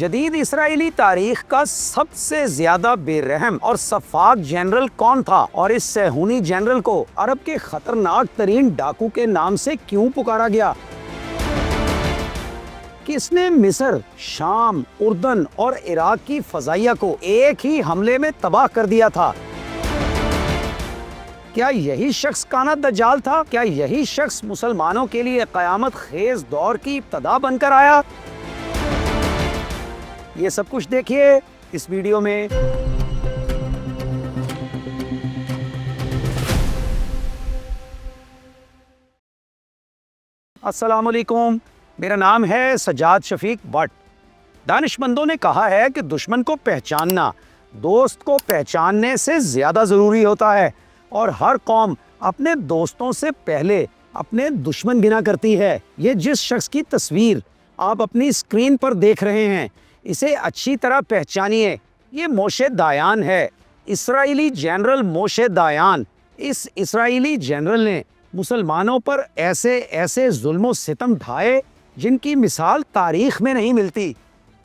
جدید اسرائیلی تاریخ کا سب سے زیادہ بے رحم اور سفاک جنرل کون تھا، اور اس صہیونی جنرل کو عرب کے خطرناک ترین ڈاکو کے نام سے کیوں پکارا گیا؟ کس نے مصر، شام، اردن اور عراق کی فضائیہ کو ایک ہی حملے میں تباہ کر دیا تھا؟ کیا یہی شخص کانا دجال تھا؟ کیا یہی شخص مسلمانوں کے لیے قیامت خیز دور کی ابتدا بن کر آیا؟ یہ سب کچھ دیکھیے اس ویڈیو میں۔ السلام علیکم، میرا نام ہے سجاد شفیق بٹ۔ دانشمندوں نے کہا ہے کہ دشمن کو پہچاننا دوست کو پہچاننے سے زیادہ ضروری ہوتا ہے، اور ہر قوم اپنے دوستوں سے پہلے اپنے دشمن بنا کرتی ہے۔ یہ جس شخص کی تصویر آپ اپنی اسکرین پر دیکھ رہے ہیں، اسے اچھی طرح پہچانیے۔ یہ موشے دایان ہے، اسرائیلی جنرل موشے دایان۔ اس اسرائیلی جنرل نے مسلمانوں پر ایسے ظلم و ستم ڈھائے جن کی مثال تاریخ میں نہیں ملتی۔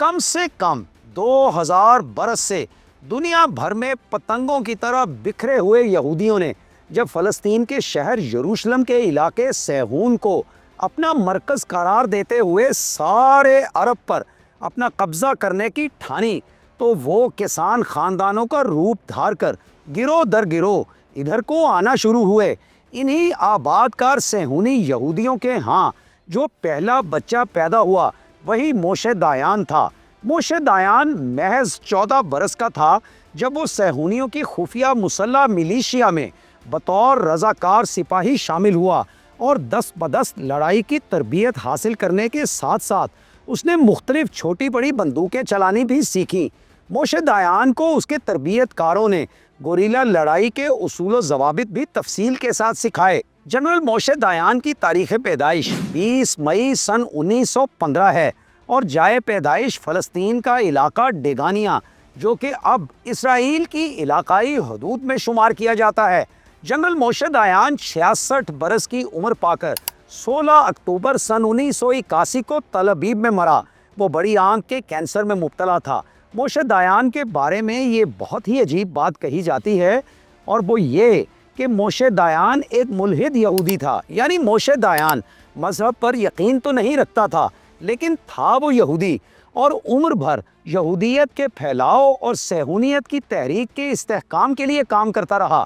کم سے کم 2000 برس سے دنیا بھر میں پتنگوں کی طرح بکھرے ہوئے یہودیوں نے جب فلسطین کے شہر یروشلم کے علاقے صہیون کو اپنا مرکز قرار دیتے ہوئے سارے عرب پر اپنا قبضہ کرنے کی ٹھانی، تو وہ کسان خاندانوں کا روپ دھار کر گروہ در گروہ ادھر کو آنا شروع ہوئے۔ انہی آباد کار صہیونی یہودیوں کے ہاں جو پہلا بچہ پیدا ہوا وہی موشے دایان تھا۔ موشے دایان محض 14 برس کا تھا جب وہ صہیونیوں کی خفیہ مسلح ملیشیا میں بطور رضاکار سپاہی شامل ہوا، اور دست بدست لڑائی کی تربیت حاصل کرنے کے ساتھ ساتھ اس نے مختلف چھوٹی بڑی بندوقیں چلانی بھی سیکھیں۔ موشے دایان کو اس کے تربیت کاروں نے گوریلا لڑائی کے اصول و ضوابط بھی تفصیل کے ساتھ سکھائے۔ جنرل موشے دایان کی تاریخ پیدائش 20 مئی سن 1915 ہے، اور جائے پیدائش فلسطین کا علاقہ ڈیگانیا جو کہ اب اسرائیل کی علاقائی حدود میں شمار کیا جاتا ہے۔ جنرل موشے دایان 66 برس کی عمر پا کر 16 اکتوبر سن 1981 کو تل ابیب میں مرا۔ وہ بڑی آنکھ کے کینسر میں مبتلا تھا۔ موشے دایان کے بارے میں یہ بہت ہی عجیب بات کہی جاتی ہے، اور وہ یہ کہ موشے دایان ایک ملحد یہودی تھا۔ یعنی موشے دایان مذہب پر یقین تو نہیں رکھتا تھا، لیکن تھا وہ یہودی، اور عمر بھر یہودیت کے پھیلاؤ اور صہیونیت کی تحریک کے استحکام کے لیے کام کرتا رہا۔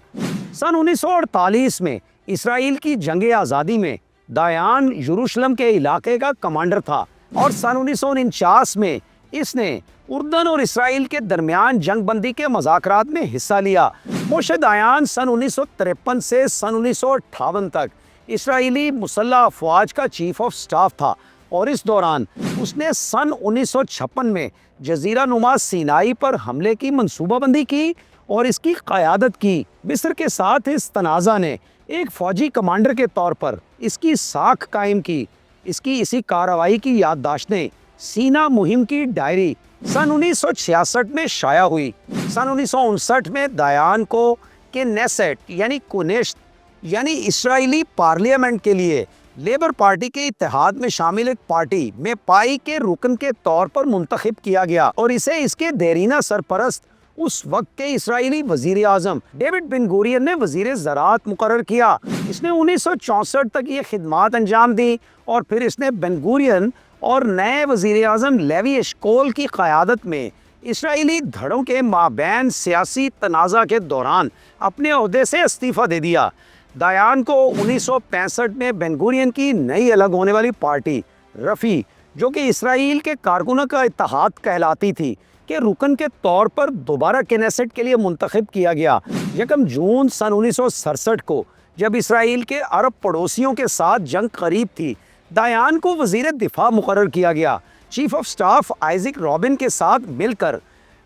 سن 1948 میں اسرائیل کی جنگ آزادی میں دایان یروشلم کے علاقے کا کمانڈر تھا، اور سن 1949 میں اس نے اردن اور اسرائیل کے درمیان جنگ بندی کے مذاکرات میں حصہ لیا۔ موشے دایان سن 1953 سے سن 1958 تک اسرائیلی مسلح افواج کا چیف آف سٹاف تھا، اور اس دوران اس نے سن 1956 میں جزیرہ نما سینائی پر حملے کی منصوبہ بندی کی اور اس کی قیادت کی۔ مصر کے ساتھ اس تنازع نے ایک فوجی کمانڈر کے طور پر اس کی ساکھ قائم کی۔ اس کی اسی کارروائی کی یادداشتیں سینا مہم کی ڈائری سن 1966 میں شائع ہوئی۔ سن 1959 میں دایان کو کنیسٹ یعنی اسرائیلی پارلیمنٹ کے لیے لیبر پارٹی کے اتحاد میں شامل ایک پارٹی میں پائی کے رکن کے طور پر منتخب کیا گیا، اور اسے اس کے دیرینہ سرپرست اس وقت کے اسرائیلی وزیر اعظم ڈیوڈ بن گورین نے وزیر زراعت مقرر کیا۔ اس نے 1964 تک یہ خدمات انجام دی، اور پھر اس نے بن گورین اور نئے وزیر اعظم لیوی اشکول کی قیادت میں اسرائیلی دھڑوں کے مابین سیاسی تنازع کے دوران اپنے عہدے سے استعفیٰ دے دیا۔ دایان کو 1965 میں بن گورین کی نئی الگ ہونے والی پارٹی رفی، جو کہ اسرائیل کے کارکنوں کا اتحاد کہلاتی تھی، کے رکن کے طور پر دوبارہ کنیسٹ کے لیے منتخب کیا گیا۔ 1 جون سن 1967 کو جب اسرائیل کے عرب پڑوسیوں کے ساتھ جنگ قریب تھی، دایان کو وزیر دفاع مقرر کیا گیا۔ Chief of staff Isaac robin کے ساتھ مل کر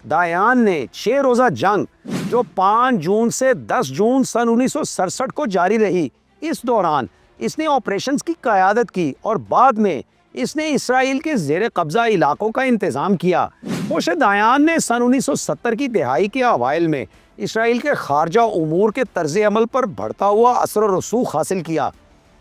دایان نے 6 روزہ جنگ جو 5 جون سے 10 جون سن 1967 کو جاری رہی، اس دوران اس نے آپریشنز کی قیادت کی، اور بعد میں اس نے اسرائیل کے زیر قبضہ علاقوں کا انتظام کیا۔ موشے دایان نے سن 1970 کی دہائی کے اوائل میں اسرائیل کے خارجہ امور کے طرز عمل پر بڑھتا ہوا اثر و رسوخ حاصل کیا،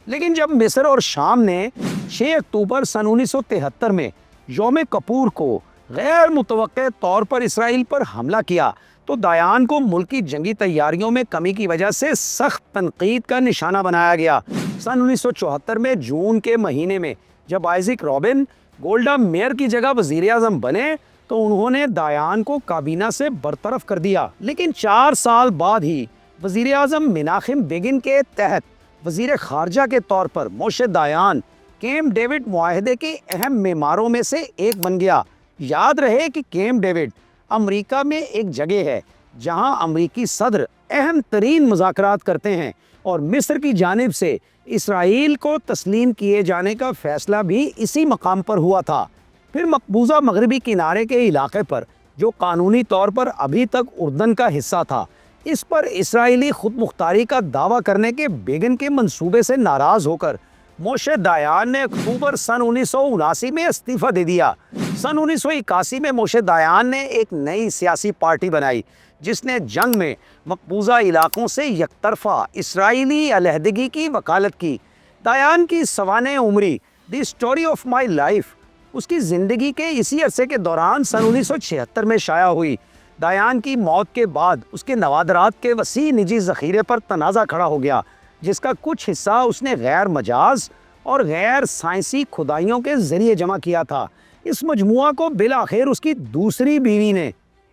لیکن جب مصر اور شام نے 6 اکتوبر سن 1973 میں یوم کپور کو غیر متوقع طور پر اسرائیل پر حملہ کیا تو دایان کو ملک کی جنگی تیاریوں میں کمی کی وجہ سے سخت تنقید کا نشانہ بنایا گیا۔ سن 1974 میں جون کے مہینے میں جب آئزک رابن گولڈا میئر کی جگہ وزیر اعظم بنے تو انہوں نے دایان کو کابینہ سے برطرف کر دیا، لیکن 4 سال بعد ہی وزیر اعظم مناخم بیگن کے تحت وزیر خارجہ کے طور پر موشے دایان کیمپ ڈیوڈ معاہدے کے اہم معماروں میں سے ایک بن گیا۔ یاد رہے کہ کیمپ ڈیوڈ امریکہ میں ایک جگہ ہے جہاں امریکی صدر اہم ترین مذاکرات کرتے ہیں، اور مصر کی جانب سے اسرائیل کو تسلیم کیے جانے کا فیصلہ بھی اسی مقام پر ہوا تھا۔ پھر مقبوضہ مغربی کنارے کے علاقے پر جو قانونی طور پر ابھی تک اردن کا حصہ تھا، اس پر اسرائیلی خود مختاری کا دعویٰ کرنے کے بیگن کے منصوبے سے ناراض ہو کر موشے دایان نے اکتوبر سن 1979 میں استعفیٰ دے دیا۔ سن 1981 میں موشے دایان نے ایک نئی سیاسی پارٹی بنائی جس نے جنگ میں مقبوضہ علاقوں سے یک طرفہ اسرائیلی علیحدگی کی وکالت کی۔ دایان کی سوانح عمری the story of my life اس کی زندگی کے اسی عرصے کے دوران سن 1976 میں شائع ہوئی۔ دایان کی موت کے بعد اس کے نوادرات کے وسیع نجی ذخیرے پر تنازع کھڑا ہو گیا، جس کا کچھ حصہ اس نے غیر مجاز اور غیر سائنسی کھدائیوں کے ذریعے جمع کیا تھا۔ اس مجموعہ کو بالآخر اس کی دوسری بیوی نے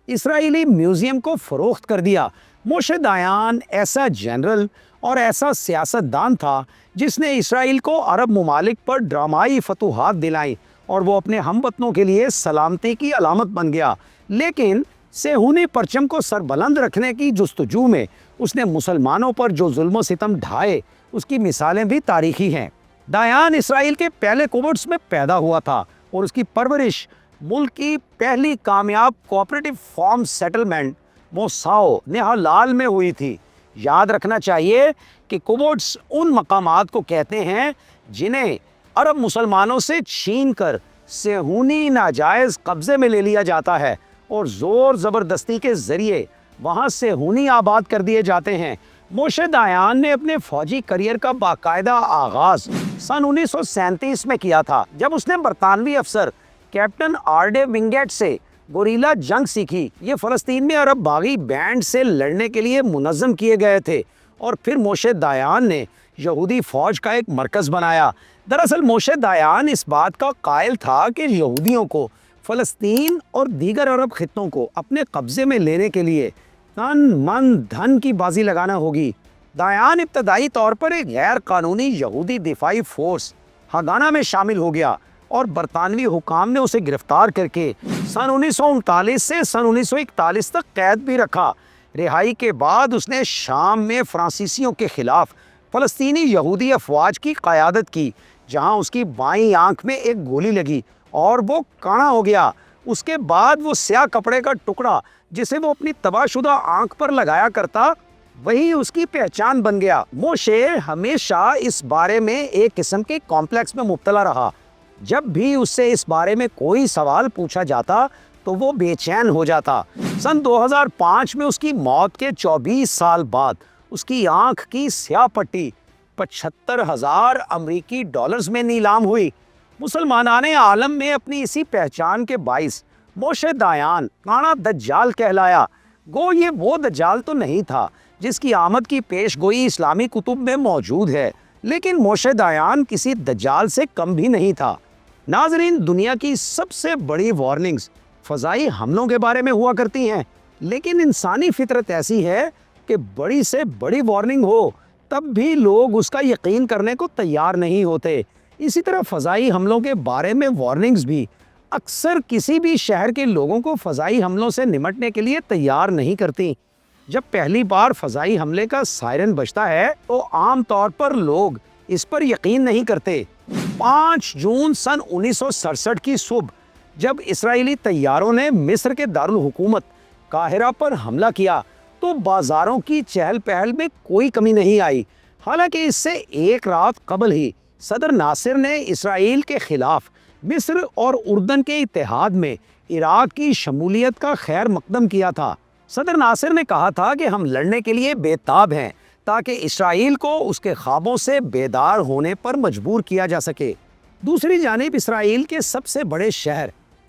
اسرائیلی میوزیم کو فروخت کر دیا۔ موشے دایان ایسا جنرل اور ایسا سیاستدان تھا جس نے اسرائیل کو عرب ممالک پر ڈرامائی فتوحات دلائیں، اور وہ اپنے ہم وطنوں کے لیے سلامتی کی علامت بن گیا۔ لیکن صہیونی پرچم کو سربلند رکھنے کی جستجو میں اس نے مسلمانوں پر جو ظلم و ستم ڈھائے، اس کی مثالیں بھی تاریخی ہیں۔ دایان اسرائیل کے پہلے کوبٹس میں پیدا ہوا تھا، اور اس کی پرورش ملک کی پہلی کامیاب کوآپریٹو فارم سیٹلمنٹ موساو نہالال میں ہوئی تھی۔ یاد رکھنا چاہیے کہ کوبٹس ان مقامات کو کہتے ہیں جنہیں عرب مسلمانوں سے چھین کر صہیونی ناجائز قبضے میں لے لیا جاتا ہے، اور زور زبردستی کے ذریعے وہاں صہیونی آباد کر دیے جاتے ہیں۔ موشے دایان نے اپنے فوجی کریئر کا باقاعدہ آغاز سن 1937 میں کیا تھا، جب اس نے برطانوی افسر کیپٹن آرڈے ونگیٹ سے گوریلا جنگ سیکھی۔ یہ فلسطین میں عرب باغی بینڈ سے لڑنے کے لیے منظم کیے گئے تھے، اور پھر موشے دایان نے یہودی فوج کا ایک مرکز بنایا۔ دراصل موشے دایان اس بات کا قائل تھا کہ یہودیوں کو فلسطین اور دیگر عرب خطوں کو اپنے قبضے میں لینے کے لیے تن من دھن کی بازی لگانا ہوگی۔ دایان ابتدائی طور پر ایک غیر قانونی یہودی دفاعی فورس ہاگانا میں شامل ہو گیا، اور برطانوی حکام نے اسے گرفتار کر کے سن 1939 سے سن 1941 تک قید بھی رکھا۔ رہائی کے بعد اس نے شام میں فرانسیسیوں کے خلاف فلسطینی یہودی افواج کی قیادت کی، جہاں اس کی بائیں آنکھ میں ایک گولی لگی اور وہ کانا ہو گیا۔ اس کے بعد وہ سیاہ کپڑے کا ٹکڑا جسے وہ اپنی تباہ شدہ آنکھ پر لگایا کرتا، وہی اس کی پہچان بن گیا۔ موشے ہمیشہ اس بارے میں ایک قسم کے کمپلیکس میں مبتلا رہا۔ جب بھی اس سے اس بارے میں کوئی سوال پوچھا جاتا تو وہ بے چین ہو جاتا۔ سن 2005 میں اس کی موت کے 24 سال بعد اس کی آنکھ کی سیاہ پٹی 75,000 امریکی ڈالرز میں نیلام ہوئی۔ مسلمانان عالم میں اپنی اسی پہچان کے باعث موشے دایان کانا دجال کہلایا۔ گو یہ وہ دجال تو نہیں تھا جس کی آمد کی پیش گوئی اسلامی کتب میں موجود ہے، لیکن موشے دایان کسی دجال سے کم بھی نہیں تھا۔ ناظرین، دنیا کی سب سے بڑی وارننگز فضائی حملوں کے بارے میں ہوا کرتی ہیں، لیکن انسانی فطرت ایسی ہے کہ بڑی سے بڑی وارننگ ہو تب بھی لوگ اس کا یقین کرنے کو تیار نہیں ہوتے۔ اسی طرح فضائی حملوں کے بارے میں وارننگز بھی اکثر کسی بھی شہر کے لوگوں کو فضائی حملوں سے نمٹنے کے لیے تیار نہیں کرتی۔ جب پہلی بار فضائی حملے کا سائرن بجتا ہے تو عام طور پر لوگ اس پر یقین نہیں کرتے۔ 5 جون سن 1967 کی صبح جب اسرائیلی طیاروں نے مصر کے دارالحکومت قاہرہ پر حملہ کیا تو بازاروں کی چہل پہل میں کوئی کمی نہیں آئی، حالانکہ اس سے ایک رات قبل ہی صدر ناصر نے اسرائیل کے خلاف مصر اور اردن کے اتحاد میں عراق کی شمولیت کا خیر مقدم کیا تھا۔ صدر ناصر نے کہا تھا کہ ہم لڑنے کے لیے بے تاب ہیں تاکہ اسرائیل کو اس کے خوابوں سے بیدار ہونے پر مجبور کیا جا سکے۔ دوسری جانب اسرائیل کے سب سے بڑے شہر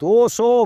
200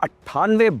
98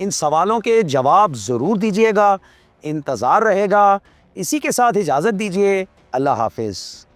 ان سوالوں کے جواب ضرور دیجیے گا، انتظار رہے گا۔ اسی کے ساتھ اجازت دیجیے، اللہ حافظ۔